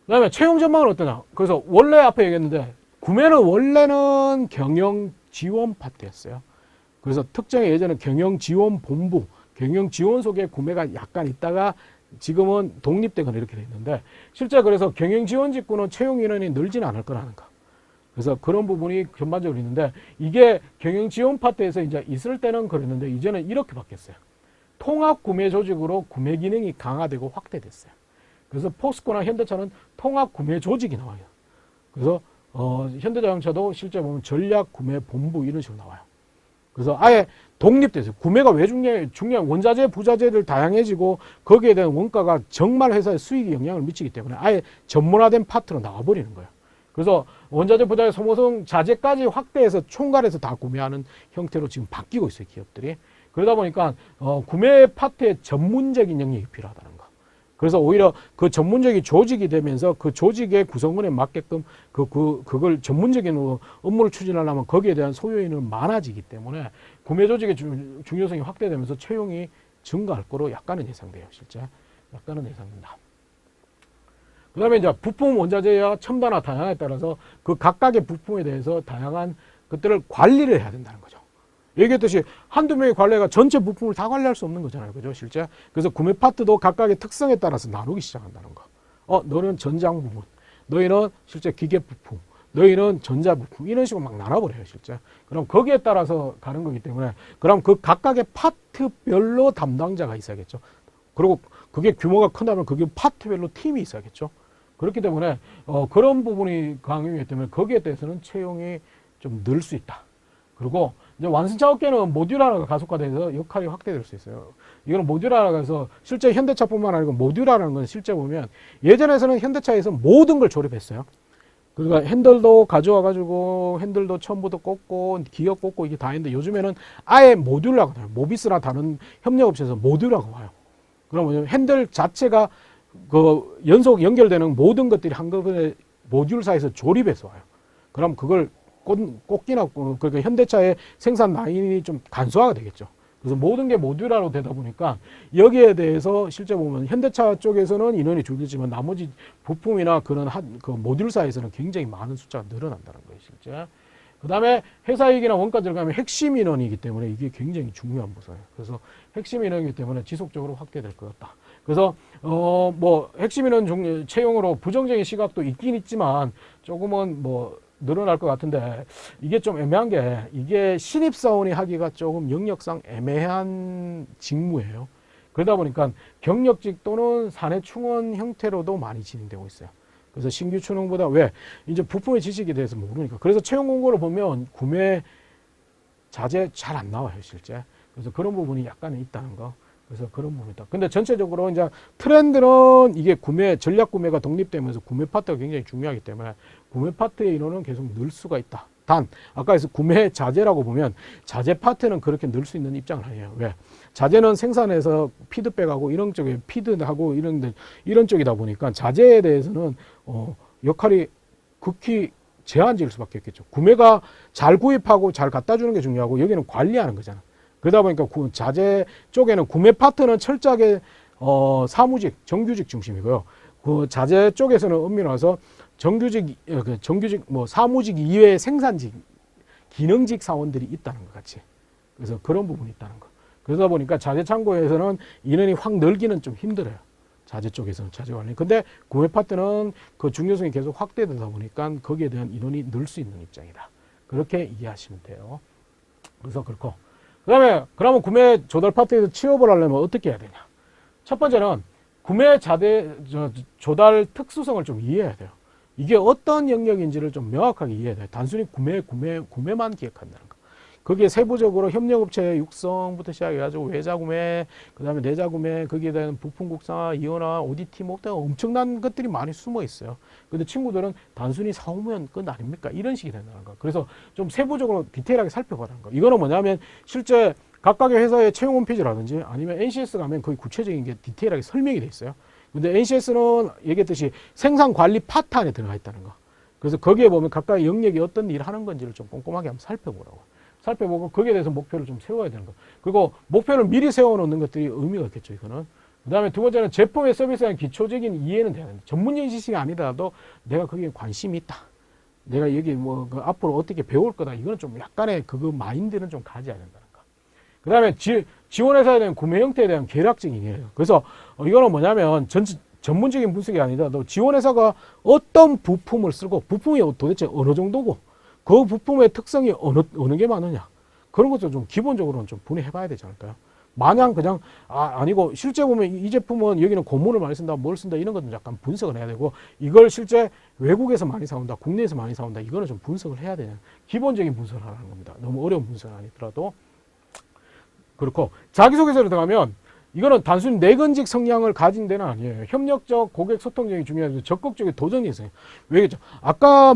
그 다음에 채용 전망은 어떠냐. 그래서 원래 앞에 얘기했는데 구매는 원래는 경영 지원 파트였어요. 그래서 특정히 예전에 경영 지원 본부, 경영 지원 속에 구매가 약간 있다가 지금은 독립되거나 이렇게 돼 있는데 실제 그래서 경영 지원 직구는 채용 인원이 늘지는 않을 거라는 거. 그래서 그런 부분이 전반적으로 있는데 이게 경영 지원 파트에서 이제 있을 때는 그랬는데 이제는 이렇게 바뀌었어요. 통합 구매 조직으로 구매 기능이 강화되고 확대됐어요. 그래서 포스코나 현대차는 통합 구매 조직이 나와요. 그래서 현대자동차도 실제 보면 전략 구매 본부 이런 식으로 나와요. 그래서 아예 독립돼서 구매가 왜 중요한 원자재, 부자재들 다양해지고 거기에 대한 원가가 정말 회사의 수익에 영향을 미치기 때문에 아예 전문화된 파트로 나와버리는 거예요. 그래서 원자재, 부자재, 소모성, 자재까지 확대해서 총괄해서 다 구매하는 형태로 지금 바뀌고 있어요, 기업들이. 그러다 보니까 구매 파트의 전문적인 영역이 필요하다는 거. 그래서 오히려 그 전문적인 조직이 되면서 그 조직의 구성원에 맞게끔 그걸 전문적인 업무를 추진하려면 거기에 대한 소요인은 많아지기 때문에 구매 조직의 중요성이 확대되면서 채용이 증가할 거로 약간은 예상돼요, 실제. 약간은 예상된다. 그 다음에 이제 부품 원자재와 첨단화 다양화에 따라서 그 각각의 부품에 대해서 다양한 것들을 관리를 해야 된다는 거죠. 얘기했듯이 한두 명의 관리가 전체 부품을 다 관리할 수 없는 거잖아요. 그죠? 실제. 그래서 구매 파트도 각각의 특성에 따라서 나누기 시작한다는 거. 너는 전장 부분, 너희는 실제 기계 부품, 너희는 전자 부품, 이런 식으로 막 나눠버려요, 실제. 그럼 거기에 따라서 가는 거기 때문에, 그럼 그 각각의 파트별로 담당자가 있어야겠죠. 그리고 그게 규모가 크다면 그게 파트별로 팀이 있어야겠죠. 그렇기 때문에, 그런 부분이 강요이기 때문에 거기에 대해서는 채용이 좀 늘 수 있다. 그리고 이제 완성차 업계는 모듈화가 가속화돼서 역할이 확대될 수 있어요. 이거는 모듈화라고 해서 실제 현대차뿐만 아니고 모듈화라는 건 실제 보면 예전에서는 현대차에서 모든 걸 조립했어요. 그러니까 핸들도 가져와가지고 핸들도 처음부터 꽂고 기어 꽂고 이게 다 했는데 요즘에는 아예 모듈화가 돼요. 모비스나 다른 협력업체에서 모듈화가 와요. 그러면 핸들 자체가 그 연속 연결되는 모든 것들이 한꺼번에 모듈사에서 조립해서 와요. 그럼 그걸 꽂기나 그러니까 현대차의 생산 라인이 좀 간소화가 되겠죠. 그래서 모든 게 모듈화로 되다 보니까 여기에 대해서 실제 보면 현대차 쪽에서는 인원이 줄겠지만 나머지 부품이나 그런 그 모듈사에서는 굉장히 많은 숫자가 늘어난다는 거예요, 실제. 그 다음에 회사 이익이나 원가 절감의 핵심 인원이기 때문에 이게 굉장히 중요한 부서예요. 그래서 핵심 인원이기 때문에 지속적으로 확대될 것 같다. 그래서 뭐 핵심 인원 채용으로 부정적인 시각도 있긴 있지만 조금은 뭐 늘어날 것 같은데 이게 좀 애매한 게 이게 신입사원이 하기가 조금 영역상 애매한 직무예요. 그러다 보니까 경력직 또는 사내 충원 형태로도 많이 진행되고 있어요. 그래서 신규 초능보다 왜 이제 부품의 지식에 대해서 모르니까. 그래서 채용 공고를 보면 구매 자재 잘 안 나와요, 실제. 그래서 그런 부분이 약간은 있다는 거. 그래서 그런 부분이다. 근데 전체적으로 이제 트렌드는 이게 전략 구매가 독립되면서 구매 파트가 굉장히 중요하기 때문에 구매 파트의 인원은 계속 늘 수가 있다. 단, 아까 해서 구매 자재라고 보면 자재 파트는 그렇게 늘 수 있는 입장은 아니에요. 왜? 자재는 생산해서 피드백하고 이런 쪽에 피드하고 이런 쪽이다 보니까 자재에 대해서는 역할이 극히 제한적일 수밖에 없겠죠. 구매가 잘 구입하고 잘 갖다 주는 게 중요하고 여기는 관리하는 거잖아. 그러다 보니까 자재 쪽에는 구매 파트는 철저하게 사무직, 정규직 중심이고요. 그 자재 쪽에서는 엄밀히 와서 정규직 뭐 사무직 이외의 생산직, 기능직 사원들이 있다는 것 같이. 그래서 그런 부분이 있다는 거. 그러다 보니까 자재 창고에서는 인원이 확 늘기는 좀 힘들어요. 자재 쪽에서는 자재 관리. 근데 구매 파트는 그 중요성이 계속 확대되다 보니까 거기에 대한 인원이 늘 수 있는 입장이다. 그렇게 이해하시면 돼요. 그래서 그렇고. 그러면 구매 조달 파트에서 취업을 하려면 어떻게 해야 되냐? 첫 번째는 구매 조달 특수성을 좀 이해해야 돼요. 이게 어떤 영역인지를 좀 명확하게 이해해야 돼요. 단순히 구매만 기획한다는 거. 거기에 세부적으로 협력업체 육성부터 시작해가지고 외자구매, 그 다음에 내자구매, 거기에 대한 부품 국산화, 이원화, ODT, 뭐 엄청난 것들이 많이 숨어 있어요. 근데 친구들은 단순히 사오면 끝 아닙니까? 이런 식이 된다는 거. 그래서 좀 세부적으로 디테일하게 살펴보라는 거. 이거는 뭐냐면 실제 각각의 회사의 채용 홈페이지라든지 아니면 NCS 가면 거의 구체적인 게 디테일하게 설명이 돼 있어요. 근데 NCS는 얘기했듯이 생산 관리 파트 안에 들어가 있다는 거. 그래서 거기에 보면 각각의 영역이 어떤 일을 하는 건지를 좀 꼼꼼하게 한번 살펴보라고. 살펴보고 거기에 대해서 목표를 좀 세워야 되는 거. 그리고 목표를 미리 세워놓는 것들이 의미가 있겠죠, 이거는. 그다음에 두 번째는 제품의 서비스에 대한 기초적인 이해는 돼야 된다. 전문적인 지식이 아니더라도 내가 거기에 관심이 있다. 내가 여기 뭐 그 앞으로 어떻게 배울 거다. 이거는 좀 약간의 그거 마인드는 좀 가져야 된다는 거. 그다음에 지원회사에 대한 구매 형태에 대한 계략적인 이해예요. 그래서 이거는 뭐냐면 전문적인 분석이 아니더라도 지원회사가 어떤 부품을 쓰고 부품이 도대체 어느 정도고 그 부품의 특성이 어느 게 많으냐. 그런 것도 좀 기본적으로는 좀 분해해 봐야 되지 않을까요? 마냥 그냥 아니고 실제 보면 이 제품은 여기는 고무를 많이 쓴다, 뭘 쓴다 이런 것도 약간 분석을 해야 되고 이걸 실제 외국에서 많이 사온다, 국내에서 많이 사온다 이거는 좀 분석을 해야 되는 기본적인 분석을 하라는 겁니다. 너무 어려운 분석은 아니더라도 그렇고 자기소개서로 들어가면 이거는 단순히 내근직 성향을 가진 데는 아니에요. 협력적 고객 소통력이 중요해서 적극적인 도전이 있어요. 왜겠죠? 아까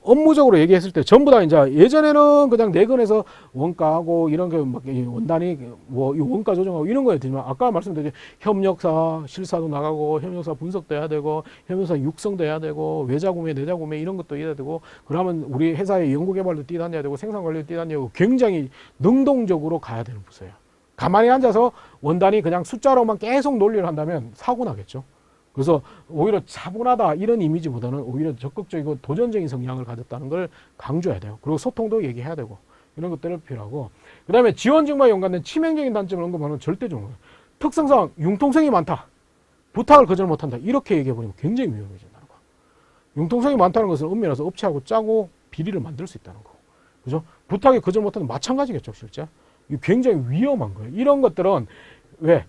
업무적으로 얘기했을 때 전부 다 이제 예전에는 그냥 내근에서 원가하고 이런 게 막 원단이 뭐 원가 조정하고 이런 거였지만 아까 말씀드린 협력사 실사도 나가고 협력사 분석도 해야 되고 협력사 육성도 해야 되고 외자 구매, 내자 구매 이런 것도 해야 되고 그러면 우리 회사의 연구개발도 뛰다녀야 되고 생산 관리도 뛰다녀야 되고 굉장히 능동적으로 가야 되는 부서예요. 가만히 앉아서 원단이 그냥 숫자로만 계속 논리를 한다면 사고 나겠죠. 그래서 오히려 차분하다 이런 이미지보다는 오히려 적극적이고 도전적인 성향을 가졌다는 걸 강조해야 돼요. 그리고 소통도 얘기해야 되고 이런 것들을 필요하고 그 다음에 지원 직무와 연관된 치명적인 단점을 언급하는 절대적으로 특성상 융통성이 많다. 부탁을 거절 못한다. 이렇게 얘기해버리면 굉장히 위험해진다는 거. 융통성이 많다는 것은 엄밀해서 업체하고 짜고 비리를 만들 수 있다는 거고. 그죠? 부탁이 거절 못하는 마찬가지겠죠, 실제. 굉장히 위험한 거예요. 이런 것들은 왜?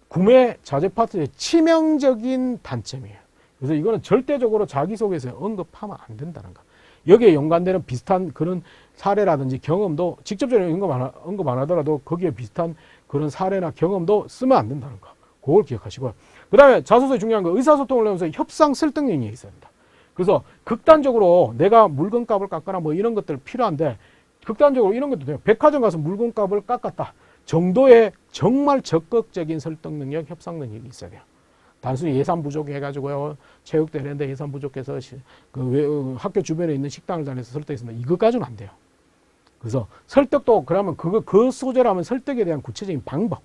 구매 자재 파트의 치명적인 단점이에요. 그래서 이거는 절대적으로 자기소개서에 언급하면 안 된다는 거. 여기에 연관되는 비슷한 그런 사례라든지 경험도 직접적으로 언급 안 하더라도 거기에 비슷한 그런 사례나 경험도 쓰면 안 된다는 거. 그걸 기억하시고요. 그 다음에 자소서에 중요한 거 의사소통을 하면서 협상 설득력이 있어야 된다. 그래서 극단적으로 내가 물건값을 깎거나 뭐 이런 것들 필요한데 극단적으로 이런 것도 돼요. 백화점 가서 물건값을 깎았다 정도의 정말 적극적인 설득 능력, 협상 능력이 있어야 돼요. 단순히 예산 부족해가지고요. 체육대 이런데 예산 부족해서 학교 주변에 있는 식당을 다녀서 설득했습니다. 이것까지는 안 돼요. 그래서 설득도 그러면 그 소재라면 설득에 대한 구체적인 방법.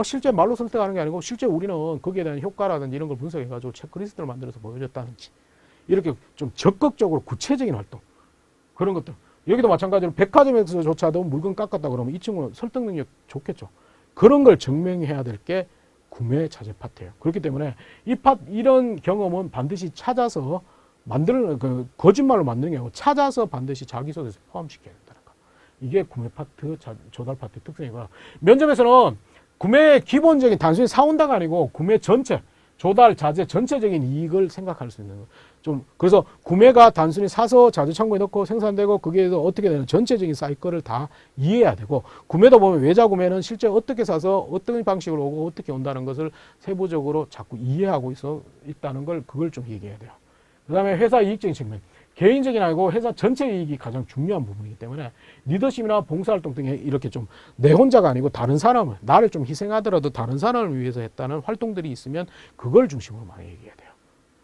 실제 말로 설득하는 게 아니고 실제 우리는 거기에 대한 효과라든지 이런 걸 분석해가지고 체크리스트를 만들어서 보여줬다든지 이렇게 좀 적극적으로 구체적인 활동 그런 것들. 여기도 마찬가지로 백화점에서조차도 물건 깎았다 그러면 이 친구는 설득 능력 좋겠죠. 그런 걸 증명해야 될 게 구매 자재 파트예요. 그렇기 때문에 이런 경험은 반드시 찾아서 거짓말로 만드는 게 아니고 찾아서 반드시 자기소개서에 포함시켜야 된다는 거. 이게 구매 파트, 조달 파트의 특성이고요. 면접에서는 구매의 기본적인 단순히 사온다가 아니고 구매 전체, 조달 자재 전체적인 이익을 생각할 수 있는 거. 그래서 구매가 단순히 사서 자재 창고에 넣고 생산되고 거기에 어떻게 되는 전체적인 사이클을 다 이해해야 되고 구매도 보면 외자 구매는 실제 어떻게 사서 어떤 방식으로 오고 어떻게 온다는 것을 세부적으로 자꾸 이해하고 있다는 걸 그걸 좀 얘기해야 돼요. 그 다음에 회사 이익적인 측면. 개인적인 아니고 회사 전체 이익이 가장 중요한 부분이기 때문에 리더십이나 봉사활동 등에 이렇게 좀 내 혼자가 아니고 다른 사람을 나를 좀 희생하더라도 다른 사람을 위해서 했다는 활동들이 있으면 그걸 중심으로 많이 얘기해야 돼요.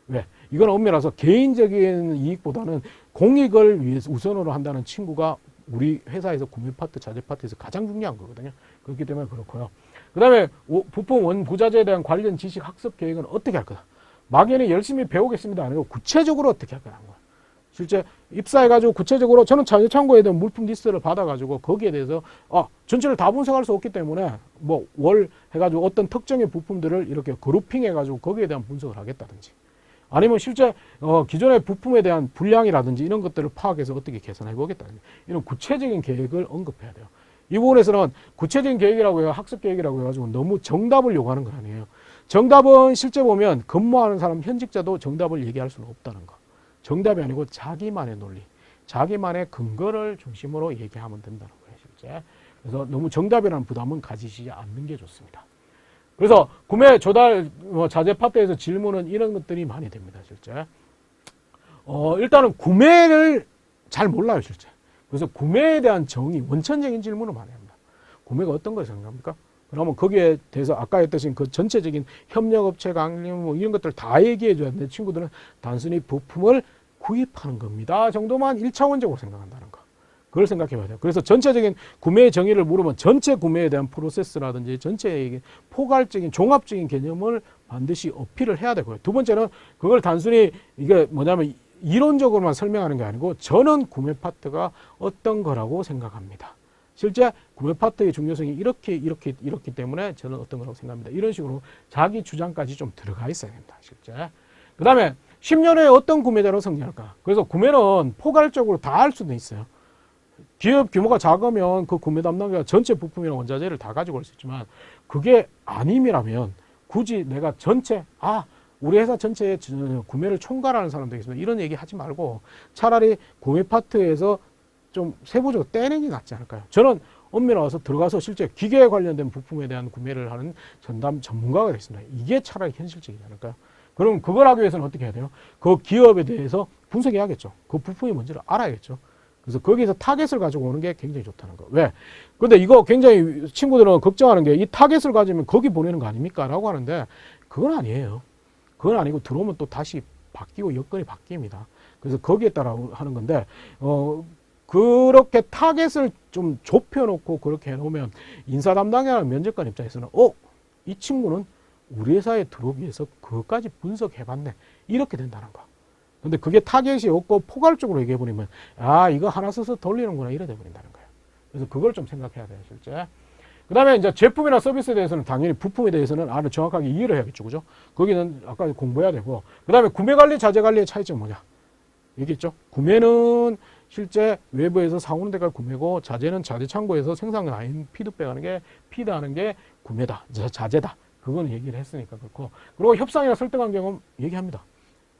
왜? 이건 엄밀해서 개인적인 이익보다는 공익을 위해서 우선으로 한다는 친구가 우리 회사에서 구매 파트, 자재 파트에서 가장 중요한 거거든요. 그렇기 때문에 그렇고요. 그 다음에 부품 원부자재에 대한 관련 지식 학습 계획은 어떻게 할 거다. 막연히 열심히 배우겠습니다. 아니고 구체적으로 어떻게 할 거라는 거예요. 실제 입사해가지고 구체적으로 저는 자재 창고에 대한 물품 리스트를 받아가지고 거기에 대해서 전체를 다 분석할 수 없기 때문에 뭐 월 해가지고 어떤 특정의 부품들을 이렇게 그룹핑해가지고 거기에 대한 분석을 하겠다든지 아니면 실제 기존의 부품에 대한 분량이라든지 이런 것들을 파악해서 어떻게 개선해 보겠다든지 이런 구체적인 계획을 언급해야 돼요. 이 부분에서는 구체적인 계획이라고 해요. 학습 계획이라고 해가지고 너무 정답을 요구하는 건 아니에요. 정답은 실제 보면 근무하는 사람 현직자도 정답을 얘기할 수는 없다는 거. 정답이 아니고 자기만의 논리, 자기만의 근거를 중심으로 얘기하면 된다는 거예요, 실제. 그래서 너무 정답이라는 부담은 가지시지 않는 게 좋습니다. 그래서 구매 조달 자재 파트에서 질문은 이런 것들이 많이 됩니다, 실제. 일단은 구매를 잘 몰라요, 실제. 그래서 구매에 대한 정의, 원천적인 질문을 많이 합니다. 구매가 어떤 걸 생각합니까? 그러면 거기에 대해서 아까 했듯이 그 전체적인 협력업체 강림 뭐 이런 것들 다 얘기해 줘야 되는데 친구들은 단순히 부품을 구입하는 겁니다 정도만 1차원적으로 생각한다는 거. 그걸 생각해 봐야 돼요. 그래서 전체적인 구매의 정의를 물으면 전체 구매에 대한 프로세스라든지 전체의 포괄적인 종합적인 개념을 반드시 어필을 해야 되고요. 두 번째는 그걸 단순히 이게 뭐냐면 이론적으로만 설명하는 게 아니고 저는 구매 파트가 어떤 거라고 생각합니다. 실제 구매 파트의 중요성이 이렇기 때문에 저는 어떤 거라고 생각합니다. 이런 식으로 자기 주장까지 좀 들어가 있어야 됩니다. 실제. 그 다음에 10년 후에 어떤 구매자로 성장할까? 그래서 구매는 포괄적으로 다 할 수도 있어요. 기업 규모가 작으면 그 구매 담당자가 전체 부품이나 원자재를 다 가지고 올 수 있지만 그게 아님이라면 굳이 내가 전체 우리 회사 전체에 구매를 총괄하는 사람도 있습니다. 이런 얘기 하지 말고 차라리 구매 파트에서 좀 세부적으로 떼는 게 낫지 않을까요? 저는 엄밀히 와서 들어가서 실제 기계에 관련된 부품에 대한 구매를 하는 전담 전문가가 됐습니다. 이게 차라리 현실적이지 않을까요? 그럼 그걸 하기 위해서는 어떻게 해야 돼요? 그 기업에 대해서 분석해야겠죠. 그 부품이 뭔지를 알아야겠죠. 그래서 거기서 타겟을 가지고 오는 게 굉장히 좋다는 거. 왜? 근데 이거 굉장히 친구들은 걱정하는 게 이 타겟을 가지면 거기 보내는 거 아닙니까? 라고 하는데 그건 아니에요. 그건 아니고 들어오면 또 다시 바뀌고 여건이 바뀝니다. 그래서 거기에 따라 하는 건데 그렇게 타겟을 좀 좁혀놓고 그렇게 해놓으면 인사 담당이나 면접관 입장에서는 이 친구는 우리 회사에 들어오기 위해서 그것까지 분석해봤네. 이렇게 된다는 거. 근데 그게 타겟이 없고 포괄적으로 얘기해버리면 이거 하나 써서 돌리는구나 이래 돼버린다는 거예요. 그래서 그걸 좀 생각해야 돼요. 실제. 그 다음에 이제 제품이나 서비스에 대해서는 당연히 부품에 대해서는 정확하게 이해를 해야겠죠. 그죠? 거기는 아까 공부해야 되고. 그 다음에 구매관리, 자재관리의 차이점은 뭐냐? 얘기했죠? 구매는 실제 외부에서 사오는 데가 구매고 자재는 자재 창고에서 생산 라인 피드하는 게 구매다. 자재다. 그건 얘기를 했으니까 그렇고. 그리고 협상이나 설득 환경은 얘기합니다.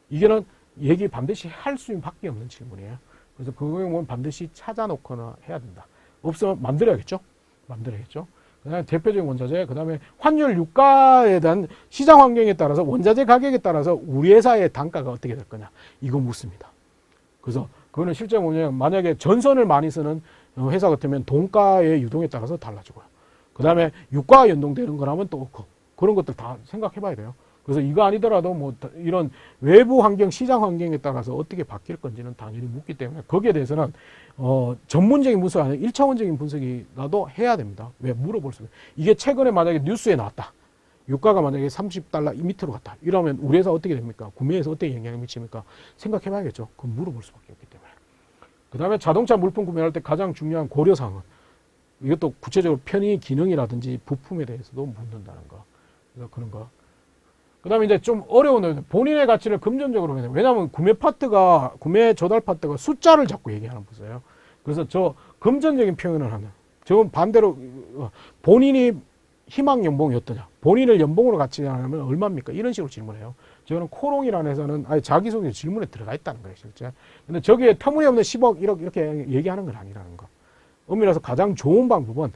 이게는 얘기 반드시 할 수밖에 없는 질문이에요. 그래서 그 경우는 반드시 찾아놓거나 해야 된다. 없으면 만들어야겠죠? 그 다음에 대표적인 원자재, 그 다음에 환율 유가에 대한 시장 환경에 따라서 원자재 가격에 따라서 우리 회사의 단가가 어떻게 될 거냐. 이거 묻습니다. 그래서 그거는 실제 뭐냐면 만약에 전선을 많이 쓰는 회사 같으면 동가의 유동에 따라서 달라지고요. 그 다음에 유가와 연동되는 거라면 또 그런 것들 다 생각해 봐야 돼요. 그래서 이거 아니더라도 뭐 이런 외부 환경, 시장 환경에 따라서 어떻게 바뀔 건지는 당연히 묻기 때문에 거기에 대해서는 전문적인 분석이 아니라 1차원적인 분석이라도 해야 됩니다. 왜? 물어볼 수 있어요. 이게 최근에 만약에 뉴스에 나왔다. 유가가 만약에 $30 밑으로 갔다. 이러면 우리 회사 어떻게 됩니까? 구매에서 어떻게 영향을 미칩니까? 생각해 봐야겠죠. 그건 물어볼 수밖에 없기 때문에. 그 다음에 자동차 물품 구매할 때 가장 중요한 고려사항은 이것도 구체적으로 편의 기능이라든지 부품에 대해서도 묻는다는 거. 그래서 그런 거. 그 다음에 이제 좀 어려운 본인의 가치를 금전적으로 해야 돼요. 왜냐하면 구매 조달 파트가 숫자를 자꾸 얘기하는 부서예요. 그래서 저 금전적인 표현을 하면 저건 반대로 본인이 희망 연봉이 어떠냐. 본인을 연봉으로 가치하면 얼마입니까? 이런 식으로 질문해요. 저는 코롱이라는 회사는 아예 자기소개 질문에 들어가 있다는 거예요. 실제. 근데 저기에 터무니없는 10억, 1억 이렇게 얘기하는 건 아니라는 거. 엄밀해서 가장 좋은 방법은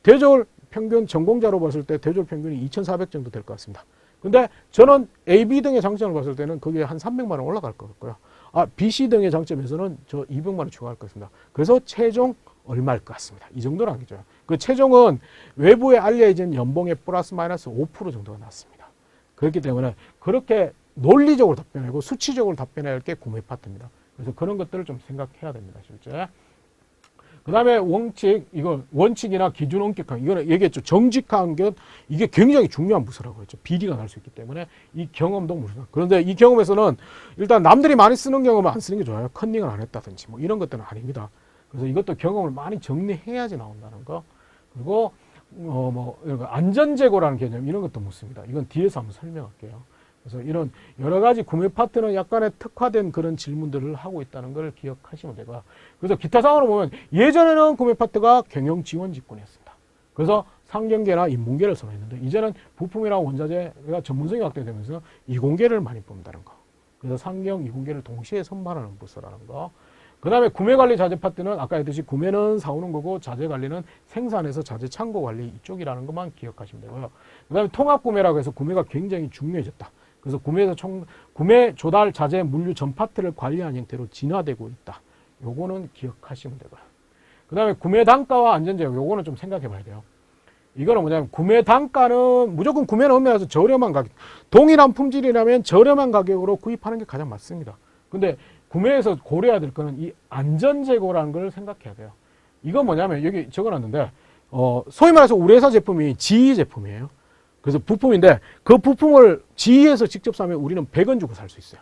대졸 평균 전공자로 봤을 때 대졸 평균이 2,400 정도 될 것 같습니다. 근데 저는 A, B 등의 장점을 봤을 때는 그게 한 300만 원 올라갈 것 같고요. B, C 등의 장점에서는 저 200만 원 추가할 것 같습니다. 그래서 최종 얼마일 것 같습니다. 이 정도는 아니죠. 그 최종은 외부에 알려진 연봉의 플러스 마이너스 5% 정도가 났습니다. 그렇기 때문에 그렇게 논리적으로 답변하고 수치적으로 답변해야 할 게 구매 파트입니다. 그래서 그런 것들을 좀 생각해야 됩니다. 실제. 그 다음에 원칙이나 기준 엄격한, 이거는 얘기했죠. 정직한 것, 이게 굉장히 중요한 부서라고 했죠. 비리가 날 수 있기 때문에 이 경험도 무슨. 그런데 이 경험에서는 일단 남들이 많이 쓰는 경험은 안 쓰는 게 좋아요. 컨닝을 안 했다든지 뭐 이런 것들은 아닙니다. 그래서 이것도 경험을 많이 정리해야지 나온다는 거. 그리고 안전재고라는 개념 이런 것도 묻습니다. 이건 뒤에서 한번 설명할게요. 그래서 이런 여러 가지 구매 파트는 약간의 특화된 그런 질문들을 하고 있다는 걸 기억하시면 되고요. 그래서 기타 사항으로 보면 예전에는 구매 파트가 경영 지원 직군이었습니다. 그래서 상경계나 인문계를 선호했는데 이제는 부품이나 원자재가 전문성이 확대되면서 이공계를 많이 뽑는다는 거. 그래서 상경, 이공계를 동시에 선발하는 부서라는 거. 그 다음에 구매관리 자재 파트는 아까 했듯이 구매는 사오는 거고 자재관리는 생산해서 자재 창고 관리 이쪽이라는 것만 기억하시면 되고요. 그 다음에 통합구매라고 해서 구매가 굉장히 중요해졌다. 그래서 구매, 조달, 자재, 물류 전 파트를 관리하는 형태로 진화되고 있다. 요거는 기억하시면 되고요. 그 다음에 구매 단가와 안전제약, 요거는 좀 생각해 봐야 돼요. 이거는 뭐냐면 구매 단가는 무조건 구매는 엄밀해서 저렴한 가격, 동일한 품질이라면 저렴한 가격으로 구입하는 게 가장 맞습니다. 근데 구매에서 고려해야 될 거는 이 안전재고라는 걸 생각해야 돼요. 이건 뭐냐면 여기 적어놨는데 소위 말해서 우리 회사 제품이 GE 제품이에요. 그래서 부품인데 그 부품을 GE에서 직접 사면 우리는 100원 주고 살 수 있어요.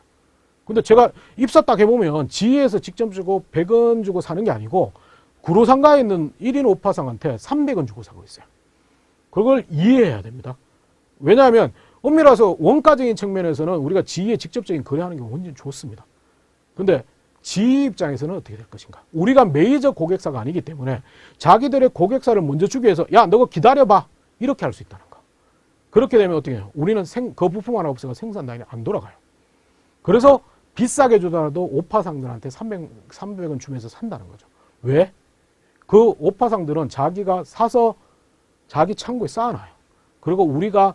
근데 제가 입사 딱 해보면 GE에서 직접 주고 100원 주고 사는 게 아니고 구로상가에 있는 1인 오파상한테 300원 주고 사고 있어요. 그걸 이해해야 됩니다. 왜냐하면 엄밀해서 원가적인 측면에서는 우리가 GE에 직접적인 거래하는 게 완전 좋습니다. 근데 GE 입장에서는 어떻게 될 것인가? 우리가 메이저 고객사가 아니기 때문에 자기들의 고객사를 먼저 주기 위해서 야, 너가 기다려봐. 이렇게 할 수 있다는 거. 그렇게 되면 어떻게 해요? 우리는 그 부품 하나 없어서 생산 라인이 안 돌아가요. 그래서 비싸게 주더라도 오파상들한테 300원 주면서 산다는 거죠. 왜? 그 오파상들은 자기가 사서 자기 창고에 쌓아놔요. 그리고 우리가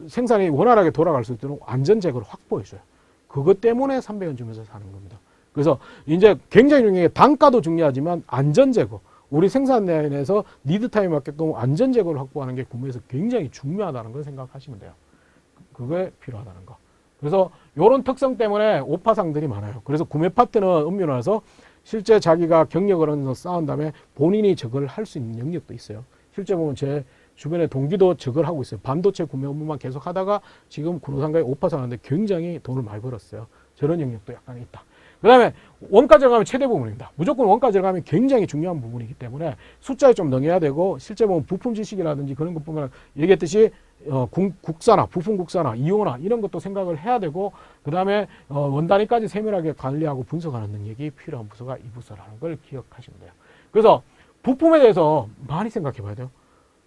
생산이 원활하게 돌아갈 수 있도록 안전재고를 확보해줘요. 그것 때문에 300원 주면서 사는 겁니다. 그래서 이제 굉장히 중요한 게 단가도 중요하지만 안전재고, 우리 생산 라인에서 니드타임에 맞게끔 안전재고를 확보하는 게 구매에서 굉장히 중요하다는 걸 생각하시면 돼요. 그게 필요하다는 거. 그래서 이런 특성 때문에 오파상들이 많아요. 그래서 구매 파트는 음미로라서 실제 자기가 경력을 어느 정도 쌓은 다음에 본인이 저걸 할 수 있는 영역도 있어요. 실제 보면 제 주변에 동기도 저걸 하고 있어요. 반도체 구매 업무만 계속 하다가 지금 구로상가에 오파상 하는데 굉장히 돈을 많이 벌었어요. 저런 영역도 약간 있다. 그 다음에 원가 절감이 최대 부분입니다. 무조건 원가 절감이 굉장히 중요한 부분이기 때문에 숫자에 좀 능해야 되고, 실제 보면 부품 지식이라든지 그런 것뿐만 얘기했듯이 국사나 부품 국사나 이용나 이런 것도 생각을 해야 되고, 그 다음에 원단위까지 세밀하게 관리하고 분석하는 능력이 필요한 부서가 이 부서라는 걸 기억하시면 돼요. 그래서 부품에 대해서 많이 생각해 봐야 돼요.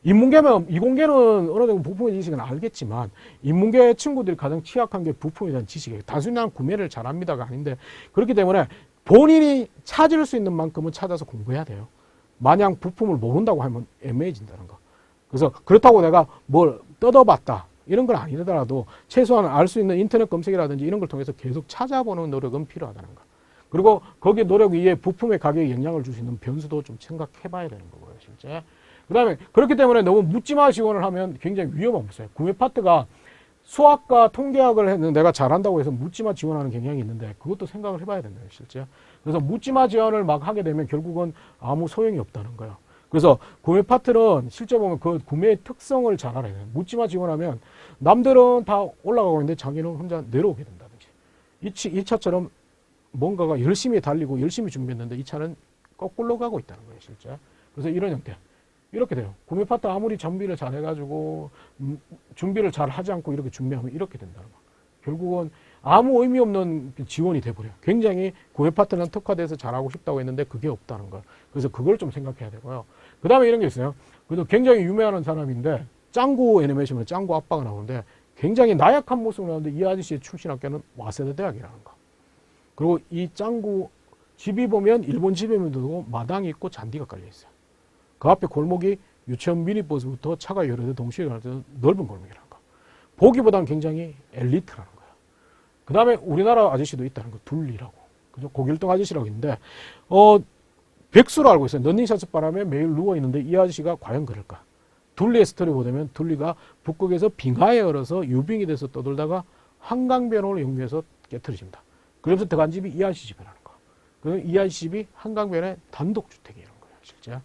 인문계면, 이공계는 어느 정도 부품의 지식은 알겠지만 인문계 친구들이 가장 취약한 게 부품에 대한 지식이에요. 단순히 난 구매를 잘합니다가 아닌데, 그렇기 때문에 본인이 찾을 수 있는 만큼은 찾아서 공부해야 돼요. 마냥 부품을 모른다고 하면 애매해진다는 거. 그래서 그렇다고 내가 뭘 뜯어봤다 이런 건 아니더라도 최소한 알 수 있는 인터넷 검색이라든지 이런 걸 통해서 계속 찾아보는 노력은 필요하다는 거. 그리고 거기에 노력 위에 부품의 가격에 영향을 줄 수 있는 변수도 좀 생각해 봐야 되는 거고요, 실제. 그 다음에 그렇기 때문에 너무 묻지마 지원을 하면 굉장히 위험한 부서예요. 구매 파트가 수학과 통계학을 했는데 내가 잘한다고 해서 묻지마 지원하는 경향이 있는데 그것도 생각을 해봐야 된다요, 실제. 그래서 묻지마 지원을 막 하게 되면 결국은 아무 소용이 없다는 거예요. 그래서 구매 파트는 실제 보면 그 구매의 특성을 잘 알아야 돼요. 묻지마 지원하면 남들은 다 올라가고 있는데 자기는 혼자 내려오게 된다든지, 이 차처럼 뭔가가 열심히 달리고 열심히 준비했는데 이 차는 거꾸로 가고 있다는 거예요, 실제. 그래서 이런 형태. 이렇게 돼요. 구매 파트 아무리 준비를 잘 해가지고 준비를 잘 하지 않고 이렇게 준비하면 이렇게 된다는 거. 결국은 아무 의미 없는 지원이 돼버려요. 굉장히 구매 파트는 특화돼서 잘하고 싶다고 했는데 그게 없다는 거. 그래서 그걸 좀 생각해야 되고요. 그 다음에 이런 게 있어요. 그래도 굉장히 유명한 사람인데 짱구 애니메이션에 짱구 아빠가 나오는데 굉장히 나약한 모습을 나오는데 이 아저씨의 출신 학교는 와세다 대학이라는 거. 그리고 이 짱구 집이 보면 일본 집임에도 마당이 있고 잔디가 깔려 있어요. 그 앞에 골목이 유치원 미니버스부터 차가 여러 대 동시에 가는 넓은 골목이라는 거. 보기보다는 굉장히 엘리트라는 거예요. 그 다음에 우리나라 아저씨도 있다는 거, 둘리라고. 그죠? 고길동 아저씨라고 있는데, 백수로 알고 있어요. 런닝셔츠 바람에 매일 누워있는데 이 아저씨가 과연 그럴까? 둘리의 스토리 보면 둘리가 북극에서 빙하에 얼어서 유빙이 돼서 떠돌다가 한강변호를 역류해서 깨트려집니다. 그래서 들어간 집이 이 아저씨 집이라는 거. 그럼 이 아저씨 집이 한강변에 단독주택이라는 거예요, 실제.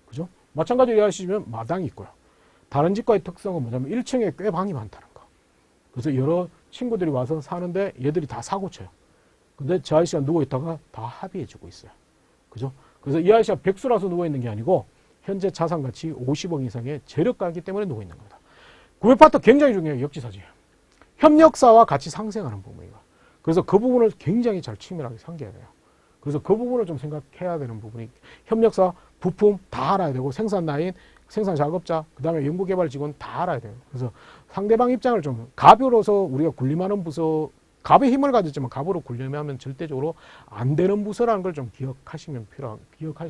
그죠? 마찬가지로 이 아저씨 집은 마당이 있고요. 다른 집과의 특성은 뭐냐면 1층에 꽤 방이 많다는 거. 그래서 여러 친구들이 와서 사는데 얘들이 다 사고 쳐요. 근데 저 아저씨가 누워있다가 다 합의해주고 있어요. 그죠? 그래서 이 아저씨가 백수라서 누워있는 게 아니고 현재 자산가치 50억 이상의 재력가이기 때문에 누워있는 겁니다. 구매 파트 굉장히 중요해요. 역지사지예요. 협력사와 같이 상생하는 부분이고. 그래서 그 부분을 굉장히 잘 치밀하게 상기해야 돼요. 그래서 그 부분을 좀 생각해야 되는 부분이, 협력사, 부품 다 알아야 되고, 생산 라인, 생산 작업자, 그 다음에 연구개발 직원 다 알아야 돼요. 그래서 상대방 입장을 좀, 갑으로서 우리가 군림하는 부서, 갑의 힘을 가졌지만 갑으로 군림하면 절대적으로 안 되는 부서라는 걸 좀 기억하시는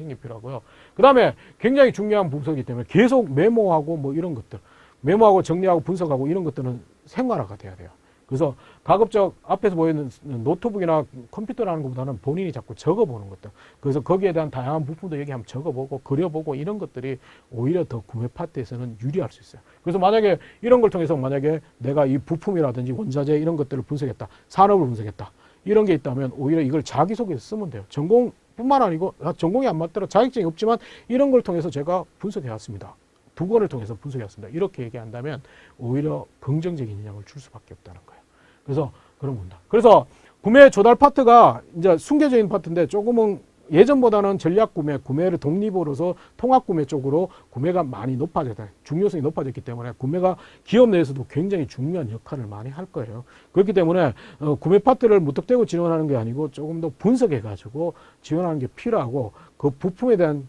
게 필요하고요. 그 다음에 굉장히 중요한 부서이기 때문에 계속 메모하고 뭐 이런 것들, 메모하고 정리하고 분석하고 이런 것들은 생활화가 돼야 돼요. 그래서 가급적 앞에서 보이는 노트북이나 컴퓨터라는 것보다는 본인이 자꾸 적어보는 것들. 그래서 거기에 대한 다양한 부품도 여기 한번 적어보고 그려보고 이런 것들이 오히려 더 구매 파트에서는 유리할 수 있어요. 그래서 만약에 이런 걸 통해서 만약에 내가 이 부품이라든지 원자재 이런 것들을 분석했다. 산업을 분석했다. 이런 게 있다면 오히려 이걸 자기소개에 쓰면 돼요. 전공뿐만 아니고 전공이 안 맞더라 자격증이 없지만 이런 걸 통해서 제가 분석해 왔습니다. 두 권을 통해서 분석해 왔습니다. 이렇게 얘기한다면 오히려 긍정적인 영향을 줄 수밖에 없다는 거예요. 그래서 그런 겁니다. 그래서 구매 조달 파트가 이제 숨겨져 있는 파트인데 조금은 예전보다는 전략 구매를 독립으로서 통합 구매 쪽으로 구매가 많이 높아졌다. 중요성이 높아졌기 때문에 구매가 기업 내에서도 굉장히 중요한 역할을 많이 할 거예요. 그렇기 때문에 구매 파트를 무턱대고 지원하는 게 아니고 조금 더 분석해 가지고 지원하는 게 필요하고 그 부품에 대한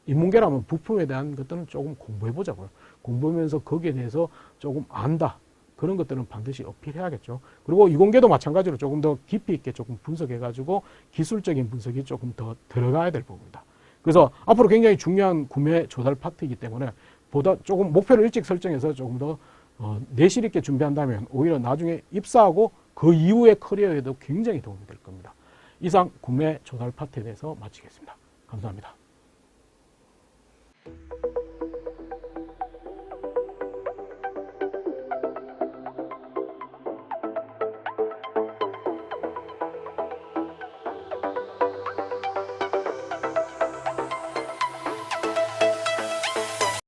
인문계라면 부품에 대한 것들은 조금 공부해 보자고요. 공부하면서 거기에 대해서 조금 안다. 그런 것들은 반드시 어필해야겠죠. 그리고 이공계도 마찬가지로 조금 더 깊이 있게 조금 분석해가지고 기술적인 분석이 조금 더 들어가야 될 부분이다. 그래서 앞으로 굉장히 중요한 구매 조달 파트이기 때문에 보다 조금 목표를 일찍 설정해서 조금 더 내실 있게 준비한다면 오히려 나중에 입사하고 그 이후의 커리어에도 굉장히 도움이 될 겁니다. 이상 구매 조달 파트에 대해서 마치겠습니다. 감사합니다.